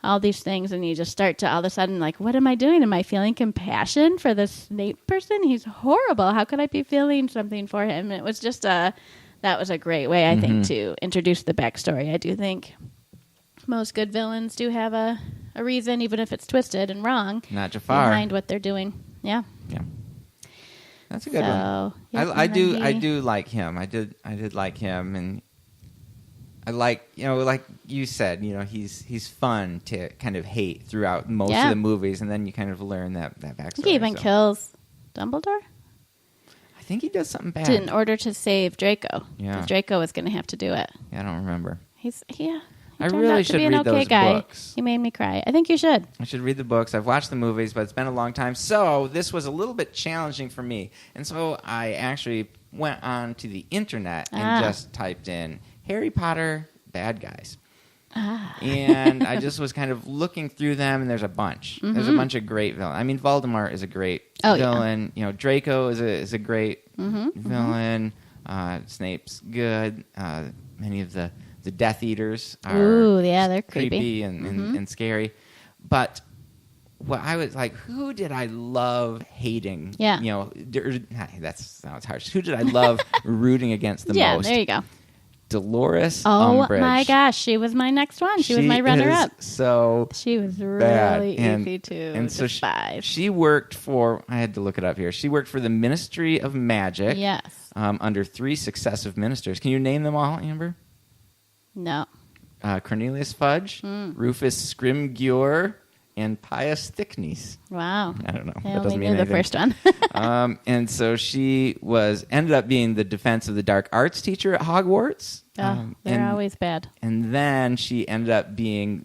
Speaker 2: all these things. And you just start to all of a sudden like, what am I doing? Am I feeling compassion for this Snape person? He's horrible. How could I be feeling something for him? And it was just that was a great way, I think, to introduce the backstory. I do think most good villains do have a reason, even if it's twisted and wrong.
Speaker 1: Not Jafar.
Speaker 2: Behind what they're doing. Yeah.
Speaker 1: Yeah. That's a good one.
Speaker 2: Yes,
Speaker 1: I do like him. I did like him, and I like like you said, he's fun to kind of hate throughout most of the movies, and then you kind of learn that backstory.
Speaker 2: He even kills Dumbledore.
Speaker 1: I think he does something bad
Speaker 2: in order to save Draco.
Speaker 1: Yeah,
Speaker 2: because Draco was going to have to do it.
Speaker 1: Yeah, I don't remember.
Speaker 2: I
Speaker 1: really should read those books.
Speaker 2: He made me cry. I think you should.
Speaker 1: I should read the books. I've watched the movies, but it's been a long time. So this was a little bit challenging for me. And so I actually went on to the internet and just typed in Harry Potter bad guys. And I just was kind of looking through them, and there's a bunch. There's a bunch of great villains. I mean, Voldemort is a great villain. Yeah. Draco is a great villain. Snape's good. Many of the Death Eaters are
Speaker 2: they're creepy
Speaker 1: and scary. But what I was like, who did I love hating?
Speaker 2: Yeah.
Speaker 1: That sounds harsh. Who did I love rooting against the most?
Speaker 2: Yeah, there you go.
Speaker 1: Dolores
Speaker 2: Umbridge.
Speaker 1: Oh
Speaker 2: my gosh, she was my next one. She was my runner-up.
Speaker 1: So
Speaker 2: she was
Speaker 1: bad.
Speaker 2: Really easy to despise.
Speaker 1: She worked for, I had to look it up here, she worked for the Ministry of Magic.
Speaker 2: Yes.
Speaker 1: Under 3 successive ministers. Can you name them all, Amber?
Speaker 2: No.
Speaker 1: Cornelius Fudge, Rufus Scrimgeour, and Pius Thicknesse.
Speaker 2: Wow.
Speaker 1: I don't know.
Speaker 2: I
Speaker 1: that doesn't
Speaker 2: only
Speaker 1: mean
Speaker 2: knew
Speaker 1: anything.
Speaker 2: the first one.
Speaker 1: And so she ended up being the Defense of the Dark Arts teacher at Hogwarts.
Speaker 2: They're always bad.
Speaker 1: And then she ended up being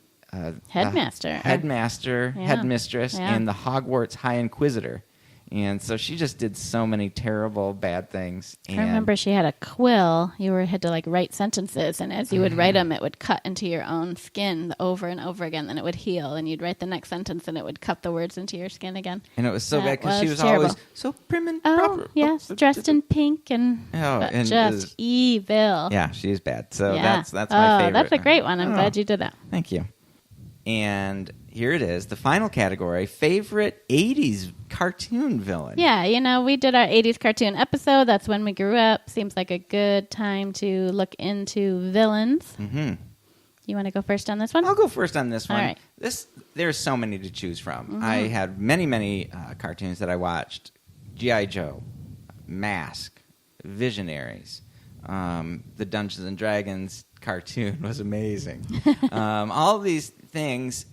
Speaker 2: headmaster,
Speaker 1: headmistress, and the Hogwarts High Inquisitor. And so she just did so many terrible, bad things. And
Speaker 2: I remember she had a quill. You had to write sentences, and as you would write them, it would cut into your own skin over and over again. Then it would heal, and you'd write the next sentence, and it would cut the words into your skin again.
Speaker 1: And it was so bad because she was
Speaker 2: terrible.
Speaker 1: always so prim and proper.
Speaker 2: Yes, dressed in pink and just evil.
Speaker 1: Yeah, she's bad. So that's my favorite.
Speaker 2: That's a great one. I'm glad you did that.
Speaker 1: Thank you. And here it is, the final category, favorite 80s cartoon villain.
Speaker 2: Yeah, we did our 80s cartoon episode. That's when we grew up. Seems like a good time to look into villains. Mm-hmm. You want to go first on this one?
Speaker 1: I'll go first on this one.
Speaker 2: All right.
Speaker 1: There's so many to choose from. I had many cartoons that I watched. G.I. Joe, Mask, Visionaries, the Dungeons & Dragons cartoon was amazing. All of these things,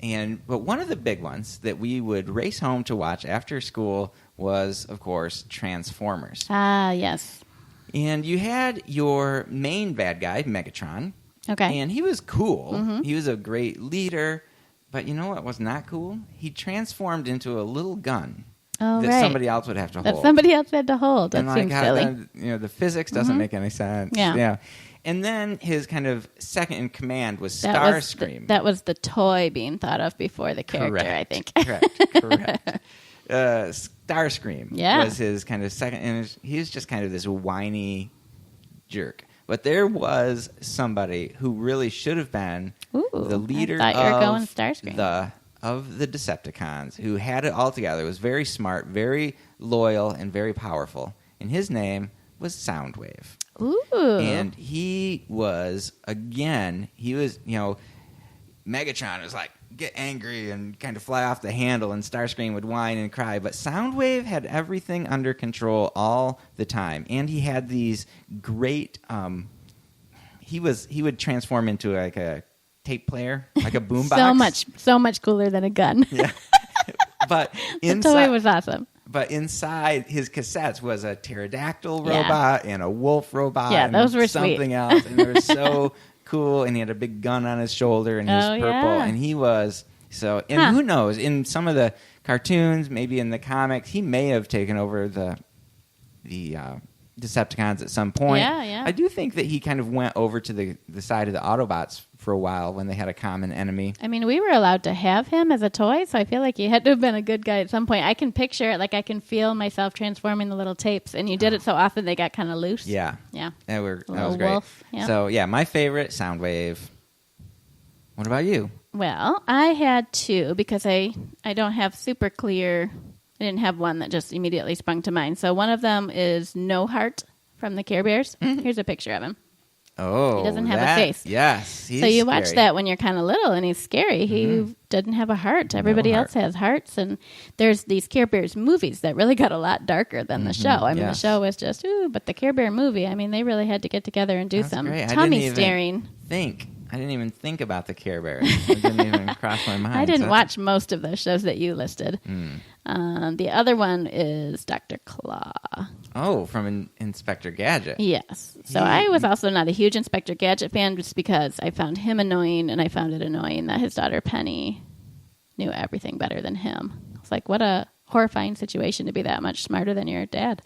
Speaker 1: but one of the big ones that we would race home to watch after school was, of course, Transformers.
Speaker 2: Ah, yes.
Speaker 1: And you had your main bad guy, Megatron.
Speaker 2: Okay.
Speaker 1: And he was cool. Mm-hmm. He was a great leader. But you know what was not cool? He transformed into a little gun that somebody else would have to hold.
Speaker 2: That somebody else had to hold. That seems silly.
Speaker 1: The physics doesn't make any sense.
Speaker 2: Yeah.
Speaker 1: And then his kind of second in command was Starscream.
Speaker 2: That was the toy being thought of before the character, I think.
Speaker 1: Correct. Starscream was his kind of second, and he was just kind of this whiny jerk. But there was somebody who really should have been the leader of the Decepticons, who had it all together, was very smart, very loyal, and very powerful. And his name was Soundwave.
Speaker 2: Ooh.
Speaker 1: And he was, Megatron was like, get angry and kind of fly off the handle, and Starscream would whine and cry. But Soundwave had everything under control all the time. And he had these great... he would transform into like a tape player, like a boombox.
Speaker 2: so much cooler than a gun.
Speaker 1: Yeah. But
Speaker 2: the toy was awesome.
Speaker 1: But inside his cassettes was a pterodactyl robot and a wolf robot.
Speaker 2: Yeah, those were
Speaker 1: something else. And they were so cool. And he had a big gun on his shoulder, and he was purple. Yeah. And he was so. And who knows? In some of the cartoons, maybe in the comics, he may have taken over the Decepticons at some point.
Speaker 2: Yeah.
Speaker 1: I do think that he kind of went over to the side of the Autobots for a while when they had a common enemy.
Speaker 2: I mean, we were allowed to have him as a toy, so I feel like he had to have been a good guy at some point. I can picture it, like I can feel myself transforming the little tapes, and you did it so often they got kind of loose.
Speaker 1: Yeah. That was great.
Speaker 2: Wolf. Yeah.
Speaker 1: So, my favorite, Soundwave. What about you?
Speaker 2: Well, I had two because I don't have super clear... I didn't have one that just immediately sprung to mind. So one of them is No Heart from the Care Bears. Mm-hmm. Here's a picture of him.
Speaker 1: Oh,
Speaker 2: he doesn't have a face.
Speaker 1: Yes,
Speaker 2: so you watch that when you're kind of little, and he's scary. He doesn't have a heart. Everybody else has hearts, and there's these Care Bears movies that really got a lot darker than the show. I mean, the show was just but the Care Bear movie. I mean, they really had to get together and do some tummy staring.
Speaker 1: I didn't even think about the Care Bears. It didn't even cross my mind.
Speaker 2: I didn't watch most of those shows that you listed. The other one is Dr. Claw.
Speaker 1: Oh, from Inspector Gadget.
Speaker 2: Yes. So I was also not a huge Inspector Gadget fan just because I found him annoying, and I found it annoying that his daughter Penny knew everything better than him. It's like, what a horrifying situation to be that much smarter than your dad.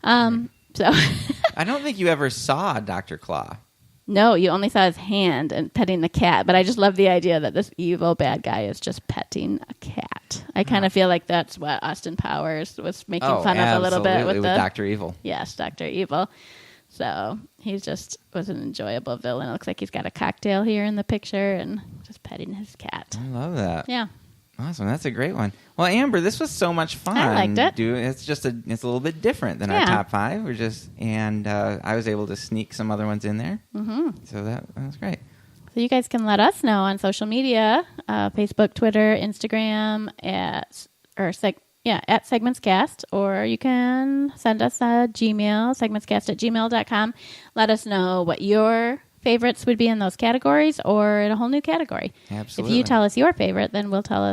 Speaker 2: So
Speaker 1: I don't think you ever saw Dr. Claw.
Speaker 2: No, you only saw his hand and petting the cat, but I just love the idea that this evil bad guy is just petting a cat. I kind of feel like that's what Austin Powers was making fun of a little bit with
Speaker 1: Dr. Evil.
Speaker 2: Yes, Dr. Evil. So he just was an enjoyable villain. It looks like he's got a cocktail here in the picture and just petting his cat.
Speaker 1: I love that.
Speaker 2: Yeah.
Speaker 1: Awesome. That's a great one. Well, Amber, this was so much fun.
Speaker 2: I liked it.
Speaker 1: It's a little bit different than our top five. I was able to sneak some other ones in there. Mm-hmm. So that was great.
Speaker 2: So you guys can let us know on social media, Facebook, Twitter, Instagram, at SegmentsCast, or you can send us a Gmail, segmentscast@gmail.com. Let us know what your favorites would be in those categories or in a whole new category.
Speaker 1: Absolutely.
Speaker 2: If you tell us your favorite, then we'll tell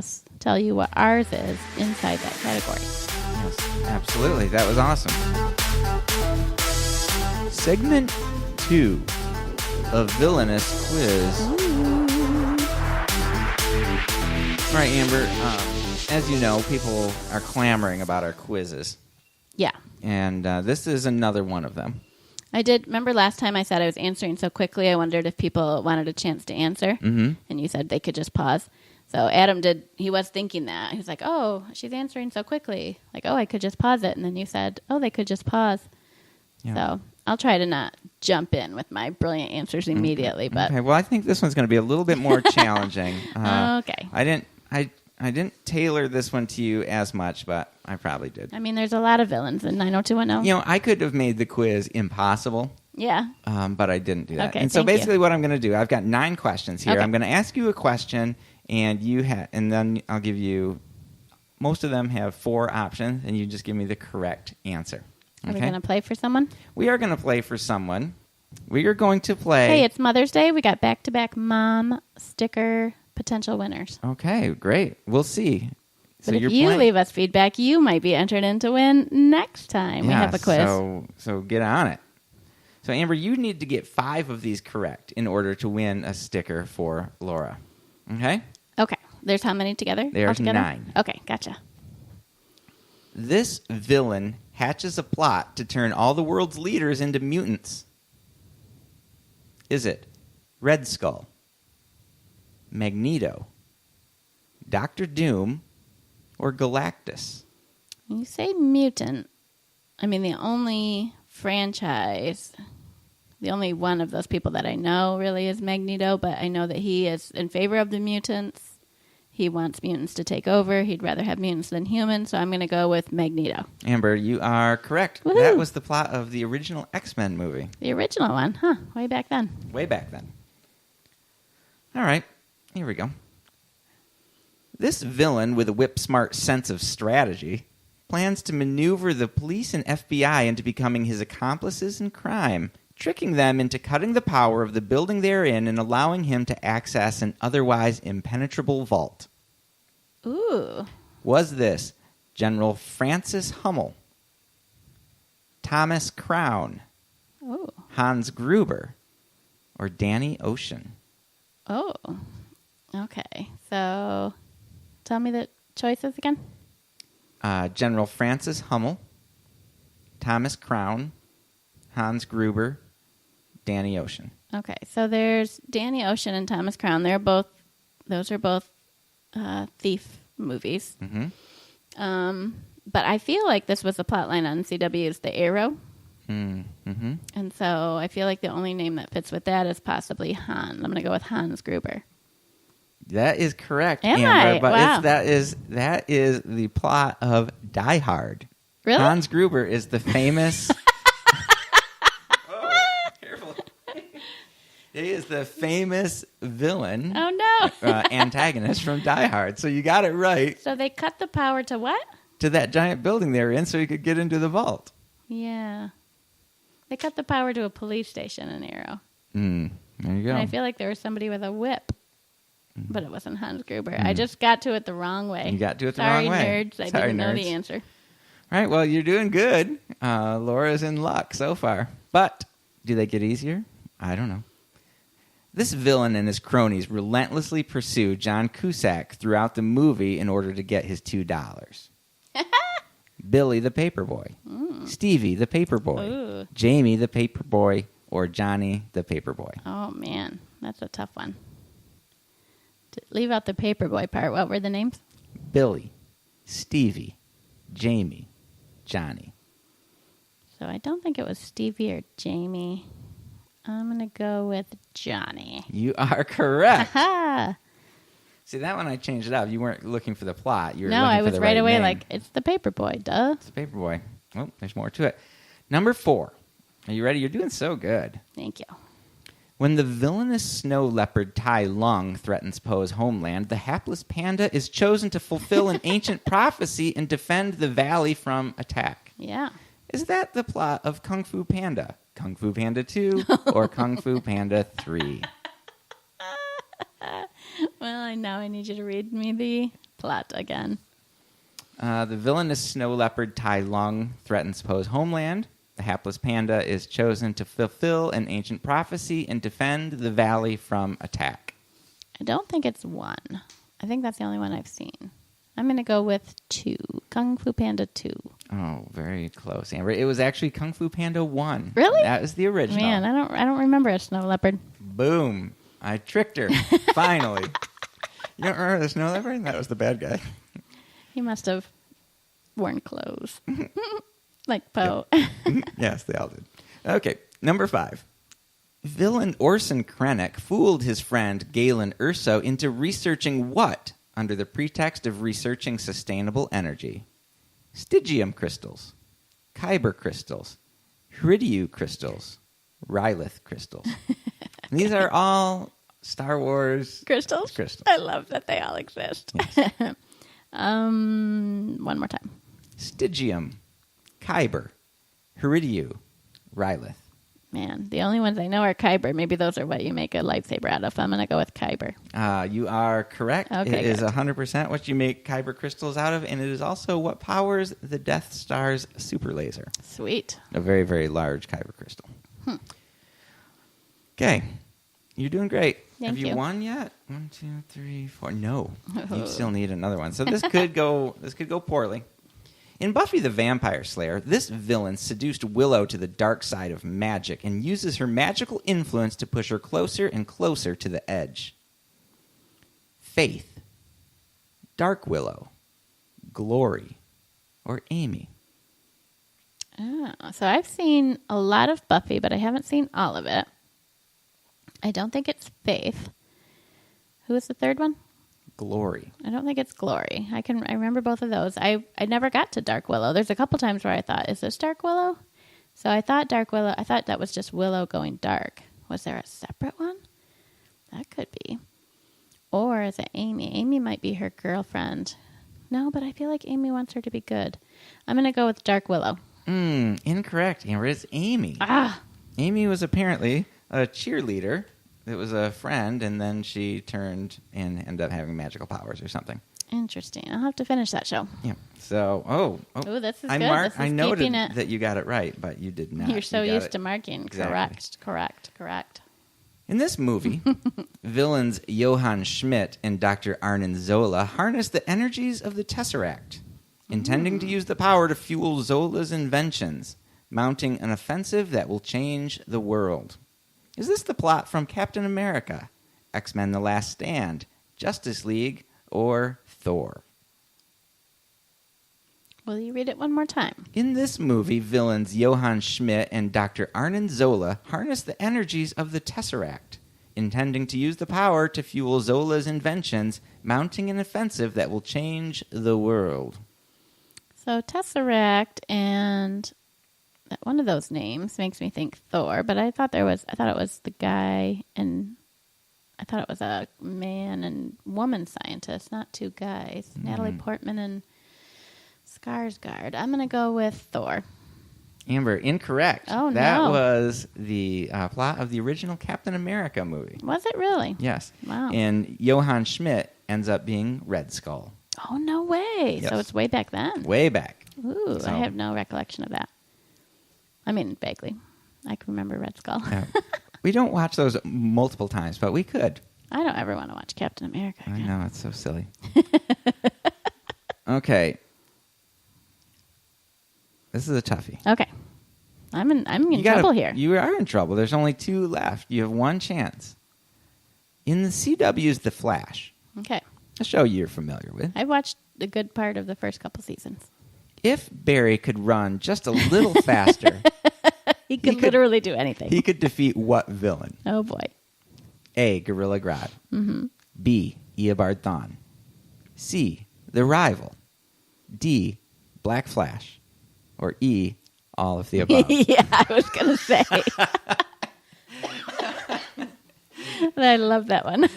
Speaker 2: you what ours is inside that category.
Speaker 1: Yes, absolutely. That was awesome. Segment 2 of Villainous Quiz.
Speaker 2: Ooh.
Speaker 1: All right, Amber, as you know, people are clamoring about our quizzes.
Speaker 2: Yeah.
Speaker 1: And this is another one of them.
Speaker 2: I did. Remember last time I said I was answering so quickly, I wondered if people wanted a chance to answer. Mm-hmm. And you said they could just pause. So Adam he was thinking that. He was like, oh, she's answering so quickly. Like, oh, I could just pause it. And then you said, oh, they could just pause. Yeah. So I'll try to not jump in with my brilliant answers immediately. But
Speaker 1: okay. Well, I think this one's going to be a little bit more challenging.
Speaker 2: Okay.
Speaker 1: I didn't tailor this one to you as much, but I probably did.
Speaker 2: I mean, there's a lot of villains in 90210.
Speaker 1: I could have made the quiz impossible.
Speaker 2: Yeah.
Speaker 1: But I didn't do that.
Speaker 2: Okay,
Speaker 1: and so basically what I'm going to do, I've got 9 questions here. Okay. I'm going to ask you a question, and and then I'll give you, most of them have 4 options, and you just give me the correct answer. Okay?
Speaker 2: Are we going to play for someone?
Speaker 1: We are going to play for someone. We are going to play.
Speaker 2: Hey, it's Mother's Day. We got back-to-back mom sticker potential winners.
Speaker 1: Okay, great. We'll see.
Speaker 2: But if you leave us feedback, you might be entered in to win next time we have a quiz.
Speaker 1: So get on it. So, Amber, you need to get 5 of these correct in order to win a sticker for Laura. Okay?
Speaker 2: Okay. There's how many together?
Speaker 1: There's 9.
Speaker 2: Okay, gotcha.
Speaker 1: This villain hatches a plot to turn all the world's leaders into mutants. Is it Red Skull, Magneto, Doctor Doom, or Galactus?
Speaker 2: When you say mutant, I mean the only franchise, the only one of those people that I know really is Magneto, but I know that he is in favor of the mutants. He wants mutants to take over. He'd rather have mutants than humans, so I'm going to go with Magneto.
Speaker 1: Amber, you are correct.
Speaker 2: Woo-hoo.
Speaker 1: That was the plot of the original X-Men movie.
Speaker 2: The original one, huh? Way back then.
Speaker 1: Way back then. All right, here we go. This villain with a whip-smart sense of strategy plans to maneuver the police and FBI into becoming his accomplices in crime, tricking them into cutting the power of the building they're in and allowing him to access an otherwise impenetrable vault.
Speaker 2: Ooh.
Speaker 1: Was this General Francis Hummel, Thomas Crown,
Speaker 2: Oh.
Speaker 1: Hans Gruber, or Danny Ocean?
Speaker 2: Oh. Okay. So tell me the choices again.
Speaker 1: General Francis Hummel, Thomas Crown, Hans Gruber, Danny Ocean.
Speaker 2: Okay. So there's Danny Ocean and Thomas Crown. Those are both thief movies.
Speaker 1: Mm-hmm.
Speaker 2: But I feel like this was the plot line on CW's The Arrow.
Speaker 1: Mm-hmm.
Speaker 2: And so I feel like the only name that fits with that is possibly Hans. I'm going to go with Hans Gruber.
Speaker 1: That is correct,
Speaker 2: Am
Speaker 1: Amber.
Speaker 2: I?
Speaker 1: But
Speaker 2: Wow.
Speaker 1: that is the plot of Die Hard.
Speaker 2: Really?
Speaker 1: Hans Gruber is the famous. Oh, careful! He is the famous villain.
Speaker 2: Oh, no.
Speaker 1: Antagonist from Die Hard. So you got it right.
Speaker 2: So they cut the power to what?
Speaker 1: To that giant building they were in, so he could get into the vault.
Speaker 2: Yeah. They cut the power to a police station in Arrow.
Speaker 1: There you go.
Speaker 2: And I feel like there was somebody with a whip. But it wasn't Hans Gruber. I just got to it the wrong way.
Speaker 1: You got to it the
Speaker 2: Sorry,
Speaker 1: wrong way.
Speaker 2: Nerds. I
Speaker 1: Sorry,
Speaker 2: didn't know
Speaker 1: nerds.
Speaker 2: the answer.
Speaker 1: All right, well, you're doing good. Laura's in luck so far. But do they get easier? I don't know. This villain and his cronies relentlessly pursue John Cusack throughout the movie in order to get his $2. Billy the Paperboy, Stevie the Paperboy,
Speaker 2: Ooh.
Speaker 1: Jamie the Paperboy, or Johnny the Paperboy.
Speaker 2: Oh, man. That's a tough one. To leave out the Paperboy part. What were the names?
Speaker 1: Billy, Stevie, Jamie, Johnny.
Speaker 2: So I don't think it was Stevie or Jamie. I'm going to go with Johnny.
Speaker 1: You are correct.
Speaker 2: Ha!
Speaker 1: See, that one I changed it up. You weren't looking for the plot. You were
Speaker 2: No,
Speaker 1: looking
Speaker 2: I
Speaker 1: for
Speaker 2: was
Speaker 1: the
Speaker 2: right away
Speaker 1: name.
Speaker 2: like, it's the Paperboy, duh.
Speaker 1: It's the Paperboy. Oh, there's more to it. Number 4. Are you ready? You're doing so good.
Speaker 2: Thank you.
Speaker 1: When the villainous snow leopard Tai Lung threatens Poe's homeland, the hapless panda is chosen to fulfill an ancient prophecy and defend the valley from attack.
Speaker 2: Yeah.
Speaker 1: Is that the plot of Kung Fu Panda? Kung Fu Panda 2 or Kung Fu Panda 3?
Speaker 2: Well, now I need you to read me the plot again.
Speaker 1: The villainous snow leopard Tai Lung threatens Poe's homeland. The hapless panda is chosen to fulfill an ancient prophecy and defend the valley from attack.
Speaker 2: I don't think it's 1. I think that's the only one I've seen. I'm going to go with 2. Kung Fu Panda 2.
Speaker 1: Oh, very close, Amber. It was actually Kung Fu Panda 1.
Speaker 2: Really?
Speaker 1: That was the original.
Speaker 2: Man, I don't remember a snow leopard.
Speaker 1: Boom. I tricked her. Finally. You don't remember the snow leopard? That was the bad guy.
Speaker 2: He must have worn clothes. Like Poe.
Speaker 1: Yes, they all did. Okay, number 5. Villain Orson Krennic fooled his friend Galen Erso into researching what under the pretext of researching sustainable energy? Stygium crystals, Kyber crystals, Hridiu crystals, Rylith crystals. And these are all Star Wars
Speaker 2: Crystals?
Speaker 1: crystals.
Speaker 2: I love that they all exist.
Speaker 1: Yes.
Speaker 2: One more time.
Speaker 1: Stygium, Kyber, Hridiu, Rylith.
Speaker 2: Man, the only ones I know are Kyber. Maybe those are what you make a lightsaber out of. I'm going to go with Kyber.
Speaker 1: You are correct.
Speaker 2: Okay,
Speaker 1: it is
Speaker 2: good.
Speaker 1: 100% what you make Kyber crystals out of, and it is also what powers the Death Star's super laser.
Speaker 2: Sweet.
Speaker 1: A very, very large Kyber crystal. Okay. You're doing great.
Speaker 2: Thank
Speaker 1: Have you
Speaker 2: you.
Speaker 1: won yet? 1, 2, 3, 4. No. You still need another one. So this could go poorly. In Buffy the Vampire Slayer, this villain seduced Willow to the dark side of magic and uses her magical influence to push her closer and closer to the edge. Faith, Dark Willow, Glory, or Amy?
Speaker 2: Oh, so I've seen a lot of Buffy, but I haven't seen all of it. I don't think it's Faith. Who was the third one?
Speaker 1: Glory.
Speaker 2: I don't think it's Glory. I remember both of those. I never got to Dark Willow. There's a couple times where I thought, is this Dark Willow? So I thought Dark Willow, I thought that was just Willow going dark. Was there a separate one? That could be. Or is it Amy? Amy might be her girlfriend. No, but I feel like Amy wants her to be good. I'm going to go with Dark Willow.
Speaker 1: Incorrect, Amber. It's Amy. Amy was apparently a cheerleader. It was a friend, and then she turned and ended up having magical powers or something.
Speaker 2: Interesting. I'll have to finish that show.
Speaker 1: Yeah. So,
Speaker 2: Ooh, this is
Speaker 1: I
Speaker 2: good.
Speaker 1: marked.
Speaker 2: This is
Speaker 1: I noted
Speaker 2: keeping it.
Speaker 1: that you got it right, but you did not.
Speaker 2: You're so
Speaker 1: You got
Speaker 2: used
Speaker 1: it.
Speaker 2: to marking.
Speaker 1: Exactly.
Speaker 2: Correct.
Speaker 1: In this movie, villains Johann Schmidt and Dr. Arnim Zola harness the energies of the Tesseract, intending to use the power to fuel Zola's inventions, mounting an offensive that will change the world. Is this the plot from Captain America, X-Men The Last Stand, Justice League, or Thor?
Speaker 2: Will you read it one more time?
Speaker 1: In this movie, villains Johann Schmidt and Dr. Arnim Zola harness the energies of the Tesseract, intending to use the power to fuel Zola's inventions, mounting an offensive that will change the world.
Speaker 2: So Tesseract and one of those names makes me think Thor, but I thought it was the guy, and I thought it was a man and woman scientist, not two guys. Natalie Portman and Skarsgård. I'm going to go with Thor.
Speaker 1: Amber, incorrect.
Speaker 2: Oh, no.
Speaker 1: That was the plot of the original Captain America movie.
Speaker 2: Was it really?
Speaker 1: Yes.
Speaker 2: Wow.
Speaker 1: And Johann Schmidt ends up being Red Skull.
Speaker 2: Oh, no way.
Speaker 1: Yes.
Speaker 2: So it's way back then.
Speaker 1: Way back.
Speaker 2: Ooh,
Speaker 1: So-
Speaker 2: I have no recollection of that. I mean, vaguely. I can remember Red Skull.
Speaker 1: We don't watch those multiple times, but we could.
Speaker 2: I don't ever want to watch Captain America
Speaker 1: I
Speaker 2: again.
Speaker 1: know, it's so silly. Okay. This is a toughie.
Speaker 2: Okay. I'm in trouble here.
Speaker 1: You are in trouble. There's only 2 left. You have one chance. In the CW's The Flash,
Speaker 2: Okay.
Speaker 1: a show you're familiar with,
Speaker 2: I've watched a good part of the first couple seasons.
Speaker 1: if Barry could run just a little faster,
Speaker 2: He could
Speaker 1: could-
Speaker 2: literally do anything.
Speaker 1: he could defeat what villain?
Speaker 2: Oh, boy.
Speaker 1: A. Gorilla Grodd. B. Eobard Thawne. C. The Rival. D. Black Flash. Or E. All of the above.
Speaker 2: Yeah, I was going to say. I love that one.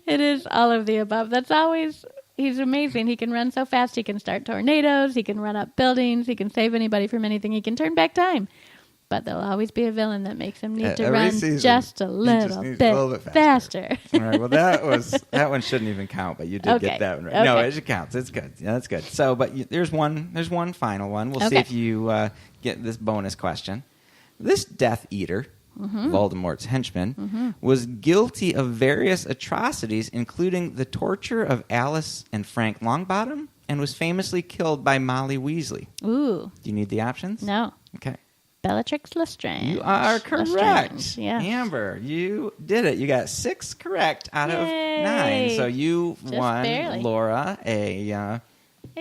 Speaker 2: It is all of the above. That's always, he's amazing. He can run so fast. He can start tornadoes. He can run up buildings. He can save anybody from anything. He can turn back time. But there'll always be a villain that makes him need to
Speaker 1: Every
Speaker 2: run
Speaker 1: season,
Speaker 2: just a
Speaker 1: he
Speaker 2: little,
Speaker 1: just needs
Speaker 2: bit,
Speaker 1: a little bit
Speaker 2: faster.
Speaker 1: All right. Well, that one shouldn't even count, but you did
Speaker 2: Okay.
Speaker 1: get that one right. No,
Speaker 2: Okay.
Speaker 1: it counts. It's good. Yeah, that's good. So, but there's one final one. We'll see
Speaker 2: Okay.
Speaker 1: if you get this bonus question. This Death Eater, Voldemort's henchman, was guilty of various atrocities, including the torture of Alice and Frank Longbottom, and was famously killed by Molly Weasley.
Speaker 2: Ooh,
Speaker 1: Do you need the options?
Speaker 2: no.
Speaker 1: Okay.
Speaker 2: Bellatrix Lestrange.
Speaker 1: You are correct.
Speaker 2: Lestrange, yeah.
Speaker 1: Amber, you did it. You got 6 correct out of
Speaker 2: Yay.
Speaker 1: 9. So you
Speaker 2: Just
Speaker 1: won,
Speaker 2: barely.
Speaker 1: Laura,
Speaker 2: A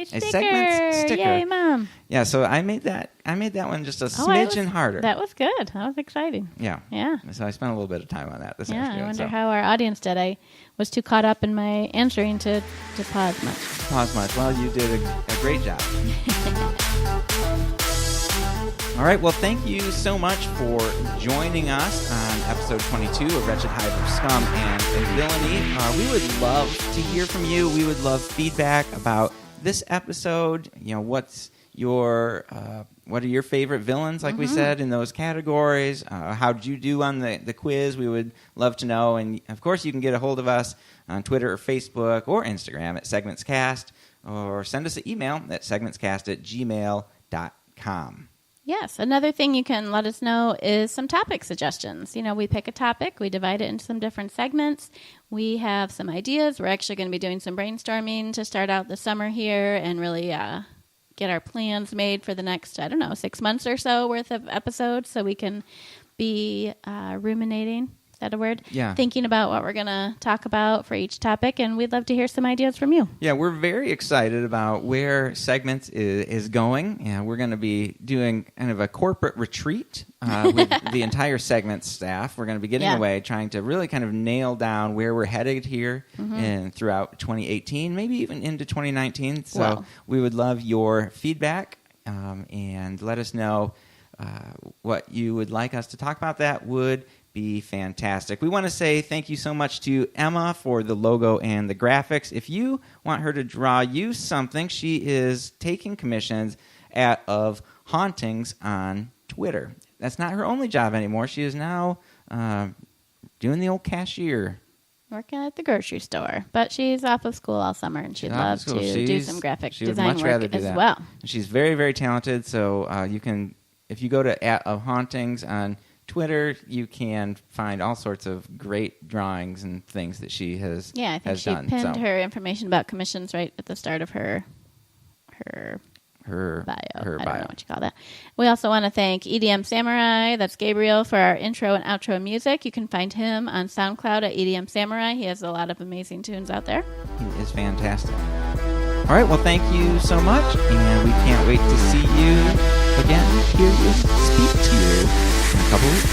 Speaker 1: segment sticker.
Speaker 2: Yay, Mom.
Speaker 1: Yeah, so I made that one just a
Speaker 2: Oh,
Speaker 1: smidgen harder.
Speaker 2: That was good. That was exciting.
Speaker 1: Yeah.
Speaker 2: Yeah.
Speaker 1: So I spent a little bit of time on that this
Speaker 2: Yeah,
Speaker 1: afternoon.
Speaker 2: I wonder
Speaker 1: so.
Speaker 2: how our audience did. I was too caught up in my answering to pause much.
Speaker 1: Pause much. Well, you did a great job. All right. Well, thank you so much for joining us on episode 22 of Wretched, Hive of Scum and Villainy. We would love to hear from you. We would love feedback about this episode. You know, what's what are your favorite villains, like we said, in those categories. How did you do on the quiz? We would love to know. And, of course, you can get a hold of us on Twitter or Facebook or Instagram at SegmentsCast, or send us an email at segmentscast@gmail.com.
Speaker 2: Yes. Another thing you can let us know is some topic suggestions. We pick a topic, we divide it into some different segments. We have some ideas. We're actually going to be doing some brainstorming to start out the summer here and really get our plans made for the next, 6 months or so worth of episodes, so we can be ruminating. Is that a word?
Speaker 1: Yeah.
Speaker 2: Thinking about what we're going to talk about for each topic, and we'd love to hear some ideas from you.
Speaker 1: Yeah, we're very excited about where Segments is going. Yeah, we're going to be doing kind of a corporate retreat with the entire Segments staff. We're going to be getting away, trying to really kind of nail down where we're headed here and throughout 2018, maybe even into 2019. So we would love your feedback and let us know what you would like us to talk about. That would be fantastic. We want to say thank you so much to Emma for the logo and the graphics. If you want her to draw you something, she is taking commissions of hauntings on Twitter. That's not her only job anymore. She is now doing the old cashier.
Speaker 2: Working at the grocery store. But she's off of school all summer, and she'd love to do some graphic design work as well.
Speaker 1: She's very, very talented, so you can, if you go to @hauntings on Twitter, you can find all sorts of great drawings and things that she has done.
Speaker 2: Yeah, I think she pinned her information about commissions right at the start of her bio. I don't know what you call that. We also want to thank EDM Samurai, that's Gabriel, for our intro and outro music. You can find him on SoundCloud at EDM Samurai. He has a lot of amazing tunes out there.
Speaker 1: He is fantastic. All right, well, thank you so much, and we can't wait to see you again, hear you, speak to you in a couple weeks.